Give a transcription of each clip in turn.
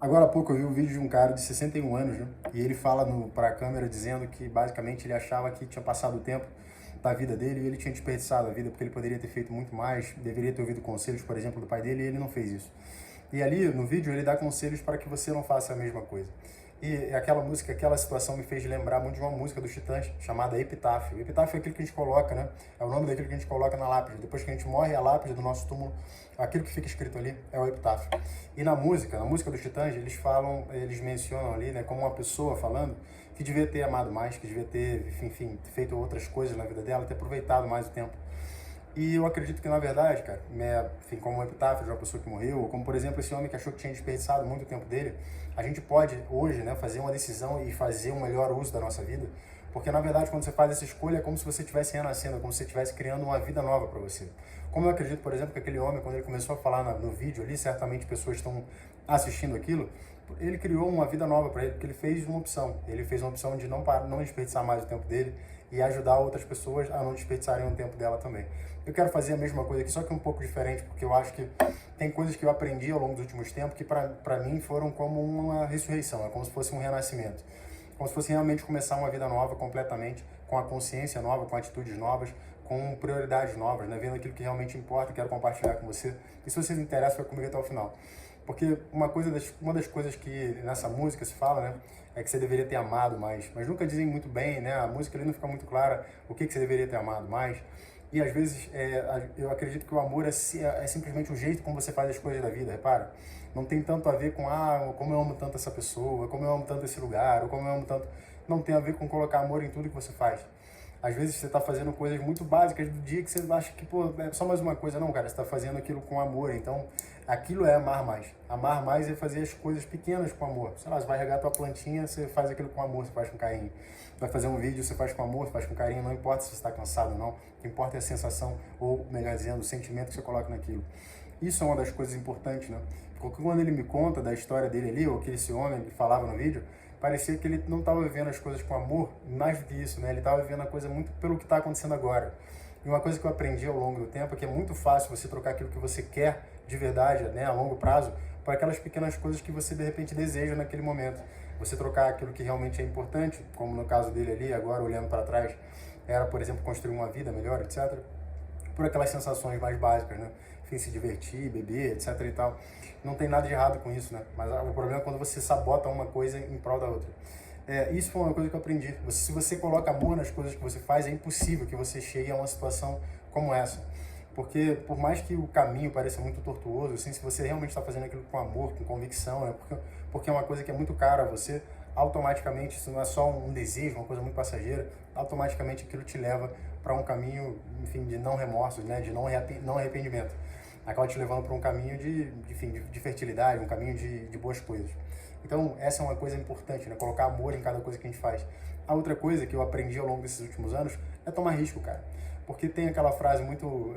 Agora há pouco eu vi um vídeo de um cara de 61 anos, né? E ele fala para a câmera dizendo que basicamente ele achava que tinha passado o tempo da vida dele e ele tinha desperdiçado a vida porque ele poderia ter feito muito mais, deveria ter ouvido conselhos, por exemplo, do pai dele, e ele não fez isso. E ali no vídeo ele dá conselhos para que você não faça a mesma coisa. E aquela música, aquela situação me fez lembrar muito de uma música dos Titãs chamada Epitáfio. Epitáfio é aquilo que a gente coloca, né? É o nome daquilo que a gente coloca na lápide. Depois que a gente morre, a lápide do nosso túmulo, aquilo que fica escrito ali é o epitáfio. E na música dos Titãs, eles falam, eles mencionam ali, né, como uma pessoa falando que devia ter amado mais, que devia ter, enfim, feito outras coisas na vida dela, ter aproveitado mais o tempo. E eu acredito que, na verdade, cara, enfim, como um epitáfio de uma pessoa que morreu, ou como, por exemplo, esse homem que achou que tinha desperdiçado muito tempo dele, a gente pode, hoje, né, fazer uma decisão e fazer um melhor uso da nossa vida, porque, na verdade, quando você faz essa escolha, é como se você estivesse renascendo, é como se você estivesse criando uma vida nova para você. Como eu acredito, por exemplo, que aquele homem, quando ele começou a falar no vídeo ali, certamente pessoas estão assistindo aquilo, ele criou uma vida nova para ele, porque ele fez uma opção. Ele fez uma opção de não desperdiçar mais o tempo dele e ajudar outras pessoas a não desperdiçarem o tempo dela também. Eu quero fazer a mesma coisa aqui, só que um pouco diferente, porque eu acho que tem coisas que eu aprendi ao longo dos últimos tempos que para mim foram como uma ressurreição, é como se fosse um renascimento. Como se fosse realmente começar uma vida nova completamente, com a consciência nova, com atitudes novas, com prioridades novas, né? Vendo aquilo que realmente importa, quero compartilhar com você. E se você se interessa, fica comigo até o final. Porque uma das coisas que nessa música se fala, né, é que você deveria ter amado mais. Mas nunca dizem muito bem, né? A música ali não fica muito clara o que você deveria ter amado mais. E às vezes eu acredito que o amor é simplesmente o jeito como você faz as coisas da vida, repara. Não tem tanto a ver com, como eu amo tanto essa pessoa, como eu amo tanto esse lugar, ou como eu amo tanto... Não tem a ver com colocar amor em tudo que você faz. Às vezes você está fazendo coisas muito básicas do dia que você acha que, pô, é só mais uma coisa. Não, cara, você está fazendo aquilo com amor. Então, aquilo é amar mais. Amar mais é fazer as coisas pequenas com amor. Sei lá, você vai regar a tua plantinha, você faz aquilo com amor, você faz com carinho. Vai fazer um vídeo, você faz com amor, você faz com carinho. Não importa se você está cansado ou não. O que importa é a sensação, ou melhor dizendo, o sentimento que você coloca naquilo. Isso é uma das coisas importantes, né? Porque quando ele me conta da história dele ali, ou que esse homem que falava no vídeo, parecia que ele não estava vivendo as coisas com amor, mais do que isso, né? Ele estava vivendo a coisa muito pelo que está acontecendo agora. E uma coisa que eu aprendi ao longo do tempo é que é muito fácil você trocar aquilo que você quer de verdade, né, a longo prazo, por aquelas pequenas coisas que você de repente deseja naquele momento. Você trocar aquilo que realmente é importante, como no caso dele ali, agora olhando para trás, era, por exemplo, construir uma vida melhor, etc., por aquelas sensações mais básicas, né? Enfim, se divertir, beber, etc e tal. Não tem nada de errado com isso, né? Mas o problema é quando você sabota uma coisa em prol da outra. Isso foi uma coisa que eu aprendi. Se você coloca amor nas coisas que você faz, é impossível que você chegue a uma situação como essa. Porque, por mais que o caminho pareça muito tortuoso, assim, se você realmente está fazendo aquilo com amor, com convicção, né? Porque é uma coisa que é muito cara a você, automaticamente, isso não é só um desejo, uma coisa muito passageira, automaticamente aquilo te leva para um caminho, enfim, de não remorsos, né? De não arrependimento. Acaba te levando para um caminho de fertilidade, um caminho de boas coisas. Então, essa é uma coisa importante, né? Colocar amor em cada coisa que a gente faz. A outra coisa que eu aprendi ao longo desses últimos anos é tomar risco, cara. Porque tem aquela frase muito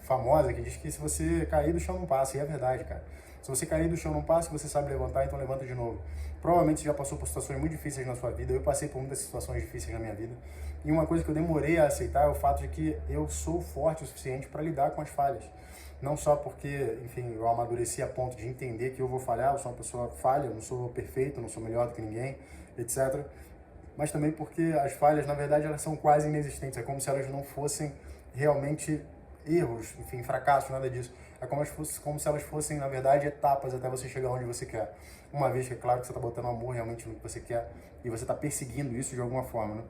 famosa que diz que se você cair do chão não passa, e é verdade, cara. Se você cair do chão não passa, você sabe levantar, então levanta de novo. Provavelmente você já passou por situações muito difíceis na sua vida, eu passei por muitas situações difíceis na minha vida. E uma coisa que eu demorei a aceitar é o fato de que eu sou forte o suficiente para lidar com as falhas. Não só porque, enfim, eu amadureci a ponto de entender que eu vou falhar, eu sou uma pessoa falha, eu não sou perfeito, não sou melhor do que ninguém, etc. Mas também porque as falhas, na verdade, elas são quase inexistentes. É como se elas não fossem realmente erros, enfim, fracassos, nada disso. É como se elas fossem, na verdade, etapas até você chegar onde você quer. Uma vez que é claro que você está botando amor realmente no que você quer e você está perseguindo isso de alguma forma, né?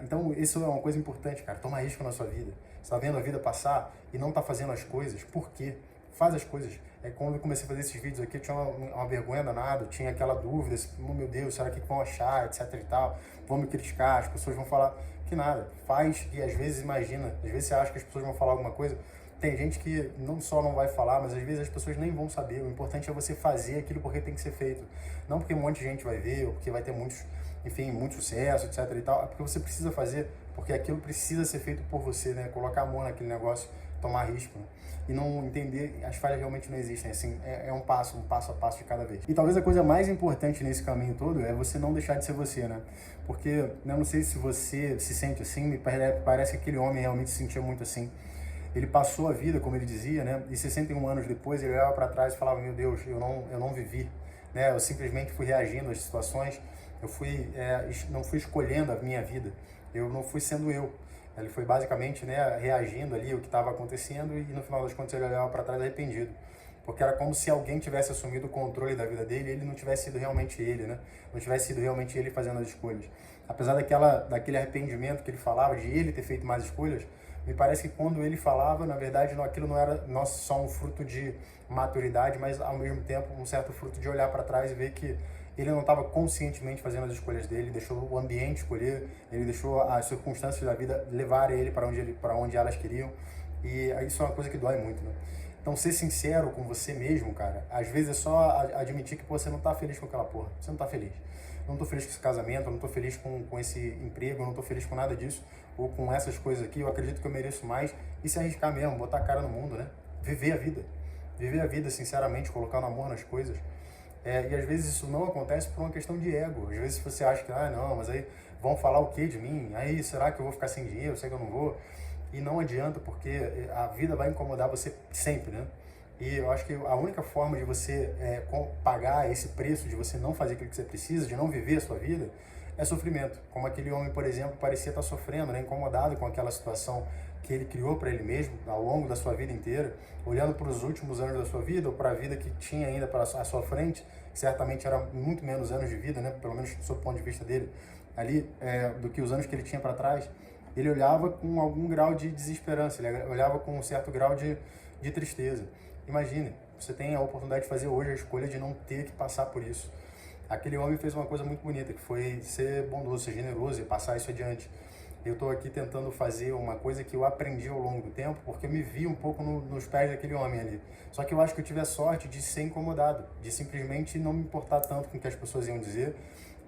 Então, isso é uma coisa importante, cara. Toma risco na sua vida. Você está vendo a vida passar e não está fazendo as coisas. Por quê? Faz as coisas. Quando eu comecei a fazer esses vídeos aqui, eu tinha uma vergonha danada, tinha aquela dúvida, assim, oh, meu Deus, será que vão achar, etc e tal, vão me criticar, as pessoas vão falar que nada, faz e às vezes imagina, às vezes você acha que as pessoas vão falar alguma coisa, tem gente que não só não vai falar, mas às vezes as pessoas nem vão saber, o importante é você fazer aquilo porque tem que ser feito, não porque um monte de gente vai ver, ou porque vai ter muitos, enfim, muito sucesso, etc e tal, é porque você precisa fazer, porque aquilo precisa ser feito por você, né, colocar a mão naquele negócio, tomar risco, né? E não entender, as falhas realmente não existem, assim, um passo a passo de cada vez. E talvez a coisa mais importante nesse caminho todo é você não deixar de ser você, né? Porque, eu não sei se você se sente assim, me parece que aquele homem realmente se sentia muito assim. Ele passou a vida, como ele dizia, né? E 61 anos depois ele olhava para trás e falava, meu Deus, eu não vivi. né? Eu simplesmente fui reagindo às situações, não fui escolhendo a minha vida, eu não fui sendo eu. Ele foi basicamente, né, reagindo ali o que estava acontecendo e no final das contas ele olhava para trás arrependido. Porque era como se alguém tivesse assumido o controle da vida dele e ele não tivesse sido realmente ele, né? Não tivesse sido realmente ele fazendo as escolhas. Apesar daquele arrependimento que ele falava, de ele ter feito mais escolhas, me parece que quando ele falava, na verdade, aquilo não era só um fruto de maturidade, mas ao mesmo tempo um certo fruto de olhar para trás e ver que ele não estava conscientemente fazendo as escolhas dele, deixou o ambiente escolher, ele deixou as circunstâncias da vida levarem ele para onde elas queriam. E isso é uma coisa que dói muito, né? Então, ser sincero com você mesmo, cara, às vezes é só admitir que você não tá feliz com aquela porra. Você não tá feliz. Eu não tô feliz com esse casamento, eu não tô feliz com esse emprego, eu não tô feliz com nada disso, ou com essas coisas aqui, eu acredito que eu mereço mais. E se arriscar mesmo, botar a cara no mundo, né? Viver a vida. Viver a vida, sinceramente, colocar no amor nas coisas. E às vezes isso não acontece por uma questão de ego. Às vezes você acha que, não, mas aí vão falar o que de mim? Aí será que eu vou ficar sem dinheiro? Será que eu não vou? E não adianta, porque a vida vai incomodar você sempre, né? E eu acho que a única forma de você pagar esse preço, de você não fazer aquilo que você precisa, de não viver a sua vida, é sofrimento. Como aquele homem, por exemplo, parecia estar sofrendo, né? Incomodado com aquela situação que ele criou para ele mesmo ao longo da sua vida inteira, olhando para os últimos anos da sua vida ou para a vida que tinha ainda à sua frente, que certamente era muito menos anos de vida, né? Pelo menos sob o ponto de vista dele, ali, do que os anos que ele tinha para trás. Ele olhava com algum grau de desesperança, ele olhava com um certo grau de tristeza. Imagine, você tem a oportunidade de fazer hoje a escolha de não ter que passar por isso. Aquele homem fez uma coisa muito bonita, que foi ser bondoso, ser generoso e passar isso adiante. Eu estou aqui tentando fazer uma coisa que eu aprendi ao longo do tempo, porque eu me vi um pouco nos pés daquele homem ali. Só que eu acho que eu tive a sorte de ser incomodado, de simplesmente não me importar tanto com o que as pessoas iam dizer,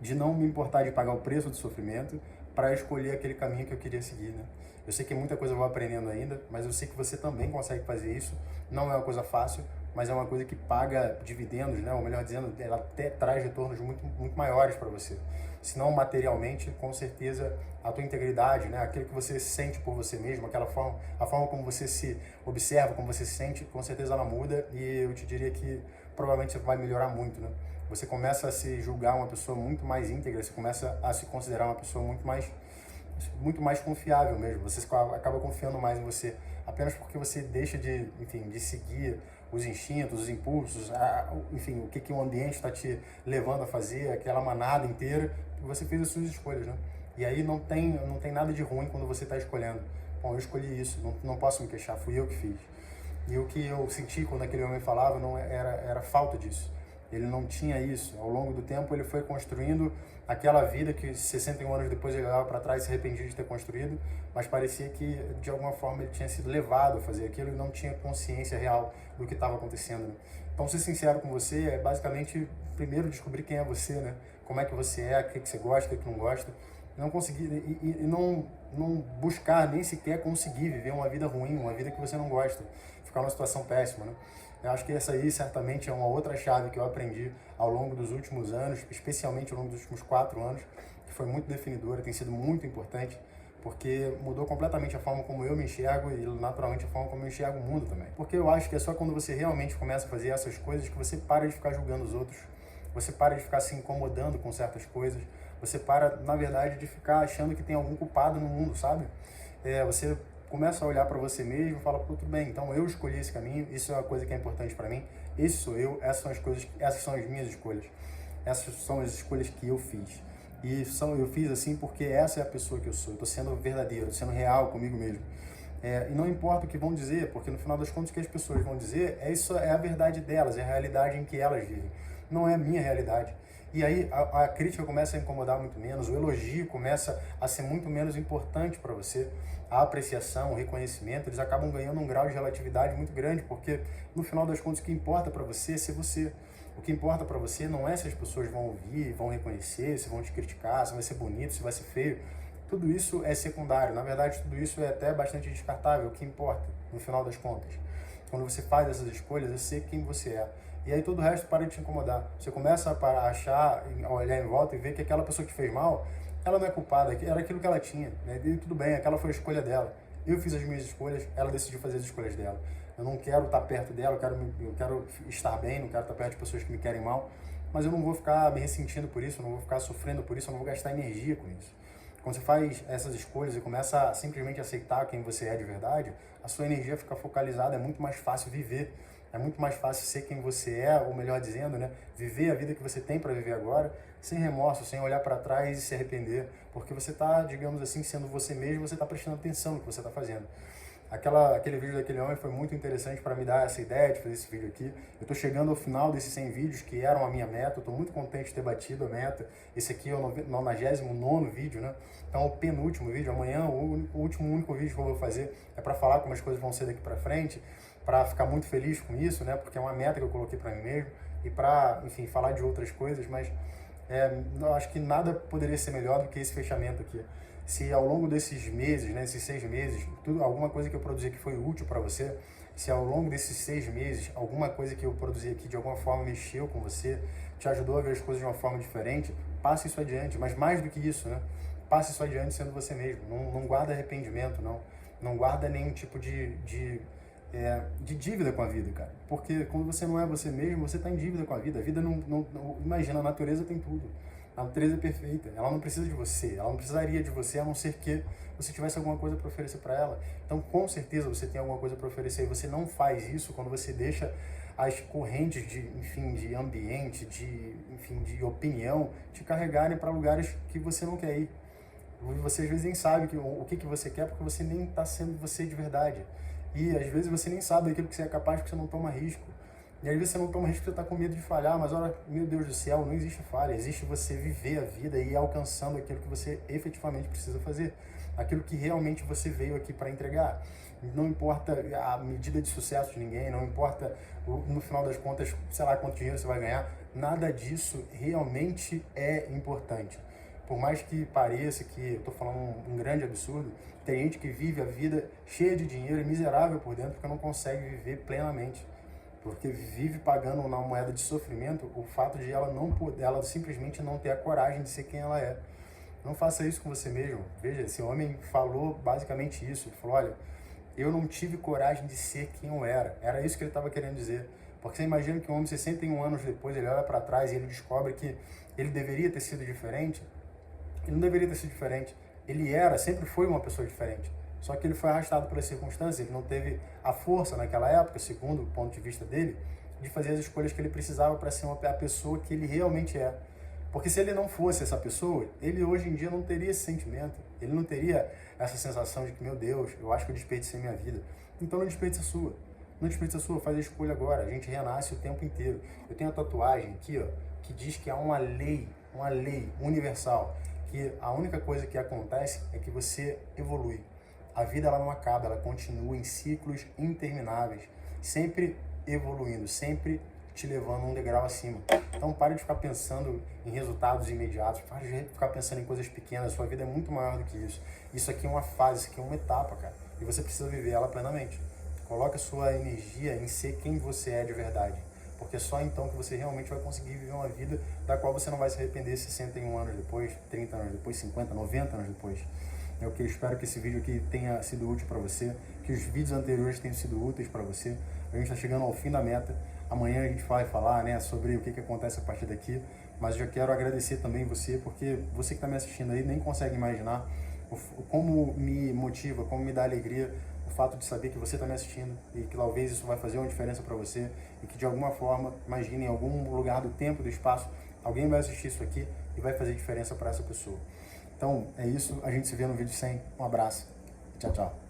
de não me importar de pagar o preço do sofrimento, para escolher aquele caminho que eu queria seguir, né? Eu sei que muita coisa eu vou aprendendo ainda, mas eu sei que você também consegue fazer isso. Não é uma coisa fácil, mas é uma coisa que paga dividendos, né? Ou melhor dizendo, ela até traz retornos muito, muito maiores para você. Se não materialmente, com certeza a tua integridade, né? Aquilo que você sente por você mesmo, a forma como você se observa, como você se sente, com certeza ela muda e eu te diria que provavelmente você vai melhorar muito, né? Você começa a se julgar uma pessoa muito mais íntegra, você começa a se considerar uma pessoa muito mais confiável mesmo. Você acaba confiando mais em você, apenas porque você deixa de seguir os instintos, os impulsos, enfim, o que o ambiente está te levando a fazer, aquela manada inteira, você fez as suas escolhas, né? E aí não tem nada de ruim quando você está escolhendo. Bom, eu escolhi isso, não posso me queixar, fui eu que fiz. E o que eu senti quando aquele homem falava não era falta disso. Ele não tinha isso. Ao longo do tempo ele foi construindo aquela vida que 61 anos depois ele olhava para trás e se arrependia de ter construído, mas parecia que de alguma forma ele tinha sido levado a fazer aquilo e não tinha consciência real do que estava acontecendo, né? Então, ser sincero com você é basicamente primeiro descobrir quem é você, né? Como é que você é, o que você gosta, o que não gosta. Não conseguir e não buscar nem sequer conseguir viver uma vida ruim, uma vida que você não gosta, ficar numa situação péssima, né? Eu acho que essa aí certamente é uma outra chave que eu aprendi ao longo dos últimos anos, especialmente ao longo dos últimos 4 anos, que foi muito definidora, tem sido muito importante, porque mudou completamente a forma como eu me enxergo e naturalmente a forma como eu enxergo o mundo também. Porque eu acho que é só quando você realmente começa a fazer essas coisas que você para de ficar julgando os outros, você para de ficar se incomodando com certas coisas, você para, na verdade, de ficar achando que tem algum culpado no mundo, sabe? Você começa a olhar para você mesmo e fala, pô, tudo bem, então eu escolhi esse caminho, isso é uma coisa que é importante para mim, esse sou eu, essas são as minhas escolhas, essas são as escolhas que eu fiz. E eu fiz assim porque essa é a pessoa que eu sou, eu estou sendo verdadeiro, sendo real comigo mesmo. E não importa o que vão dizer, porque no final das contas o que as pessoas vão dizer, isso é a verdade delas, é a realidade em que elas vivem, não é a minha realidade. E aí a crítica começa a incomodar muito menos, o elogio começa a ser muito menos importante para você, a apreciação, o reconhecimento, eles acabam ganhando um grau de relatividade muito grande, porque no final das contas o que importa para você é ser você. O que importa para você não é se as pessoas vão ouvir, vão reconhecer, se vão te criticar, se vai ser bonito, se vai ser feio. Tudo isso é secundário. Na verdade, tudo isso é até bastante descartável. O que importa, no final das contas, quando você faz essas escolhas, é ser quem você é. E aí todo o resto para de te incomodar. Você começa a achar, a olhar em volta e ver que aquela pessoa que fez mal, ela não é culpada, era aquilo que ela tinha, né? E tudo bem, aquela foi a escolha dela. Eu fiz as minhas escolhas, ela decidiu fazer as escolhas dela. Eu não quero estar perto dela, eu quero estar bem, não quero estar perto de pessoas que me querem mal, mas eu não vou ficar me ressentindo por isso, eu não vou ficar sofrendo por isso, eu não vou gastar energia com isso. Quando você faz essas escolhas e começa a simplesmente aceitar quem você é de verdade, a sua energia fica focalizada, é muito mais fácil viver, é muito mais fácil ser quem você é, ou melhor dizendo, né, viver a vida que você tem para viver agora, sem remorso, sem olhar para trás e se arrepender, porque você está, digamos assim, sendo você mesmo, você está prestando atenção no que você está fazendo. Aquele vídeo daquele homem foi muito interessante para me dar essa ideia de fazer esse vídeo aqui. Eu estou chegando ao final desses 100 vídeos que eram a minha meta. Eu estou muito contente de ter batido a meta. Esse aqui é o 99º vídeo, né? Então, o penúltimo vídeo. Amanhã, o único vídeo que eu vou fazer é para falar como as coisas vão ser daqui para frente, para ficar muito feliz com isso, né? Porque é uma meta que eu coloquei para mim mesmo e para, enfim, falar de outras coisas, mas eu acho que nada poderia ser melhor do que esse fechamento aqui. Se ao longo desses meses, né, esses 6 meses, alguma coisa que eu produzi aqui foi útil para você, se ao longo desses 6 meses, alguma coisa que eu produzi aqui de alguma forma mexeu com você, te ajudou a ver as coisas de uma forma diferente, passe isso adiante. Mas mais do que isso, né, passe isso adiante sendo você mesmo. Não guarda arrependimento, não guarda nenhum tipo de dívida com a vida, cara. Porque quando você não é você mesmo, você está em dívida com a vida. A vida imagina, a natureza tem tudo. A natureza é perfeita, ela não precisa de você, ela não precisaria de você, a não ser que você tivesse alguma coisa para oferecer para ela. Então, com certeza, você tem alguma coisa para oferecer e você não faz isso quando você deixa as correntes de ambiente, de opinião, te carregarem para lugares que você não quer ir. Você às vezes nem sabe o que você quer porque você nem está sendo você de verdade. E às vezes você nem sabe aquilo que você é capaz porque você não toma risco. E às vezes você não toma risco porque você está com medo de falhar, mas olha, meu Deus do céu, não existe falha, existe você viver a vida e ir alcançando aquilo que você efetivamente precisa fazer, aquilo que realmente você veio aqui para entregar. Não importa a medida de sucesso de ninguém, não importa no final das contas, sei lá quanto dinheiro você vai ganhar, nada disso realmente é importante. Por mais que pareça que eu estou falando um grande absurdo, tem gente que vive a vida cheia de dinheiro e miserável por dentro porque não consegue viver plenamente. Porque vive pagando na moeda de sofrimento o fato de ela simplesmente não ter a coragem de ser quem ela é. Não faça isso com você mesmo. Veja, esse homem falou basicamente isso. Ele falou, olha, eu não tive coragem de ser quem eu era. Era isso que ele estava querendo dizer. Porque você imagina que um homem, 61 anos depois, ele olha para trás e ele descobre que ele deveria ter sido diferente. Ele não deveria ter sido diferente. Ele sempre foi uma pessoa diferente. Só que ele foi arrastado pelas circunstâncias, ele não teve a força naquela época, segundo o ponto de vista dele, de fazer as escolhas que ele precisava para ser a pessoa que ele realmente é. Porque se ele não fosse essa pessoa, ele hoje em dia não teria esse sentimento, ele não teria essa sensação de que, meu Deus, eu acho que eu desperdicei minha vida. Então não desperdiça a sua. Não desperdiça a sua, faz a escolha agora. A gente renasce o tempo inteiro. Eu tenho a tatuagem aqui, ó, que diz que há uma lei universal, que a única coisa que acontece é que você evolui. A vida ela não acaba, ela continua em ciclos intermináveis, sempre evoluindo, sempre te levando um degrau acima. Então pare de ficar pensando em resultados imediatos, pare de ficar pensando em coisas pequenas, sua vida é muito maior do que isso. Isso aqui é uma fase, isso aqui é uma etapa, cara, e você precisa viver ela plenamente. Coloque a sua energia em ser quem você é de verdade, porque só então que você realmente vai conseguir viver uma vida da qual você não vai se arrepender 61 anos depois, 30 anos depois, 50, 90 anos depois. Eu espero que esse vídeo aqui tenha sido útil para você, que os vídeos anteriores tenham sido úteis para você. A gente está chegando ao fim da meta. Amanhã a gente vai falar, né, sobre o que acontece a partir daqui. Mas eu já quero agradecer também você, porque você que está me assistindo aí nem consegue imaginar como me motiva, como me dá alegria o fato de saber que você está me assistindo e que talvez isso vai fazer uma diferença para você e que de alguma forma, imagine em algum lugar do tempo, do espaço, alguém vai assistir isso aqui e vai fazer diferença para essa pessoa. Então, é isso. A gente se vê no vídeo 100. Um abraço. Tchau, tchau.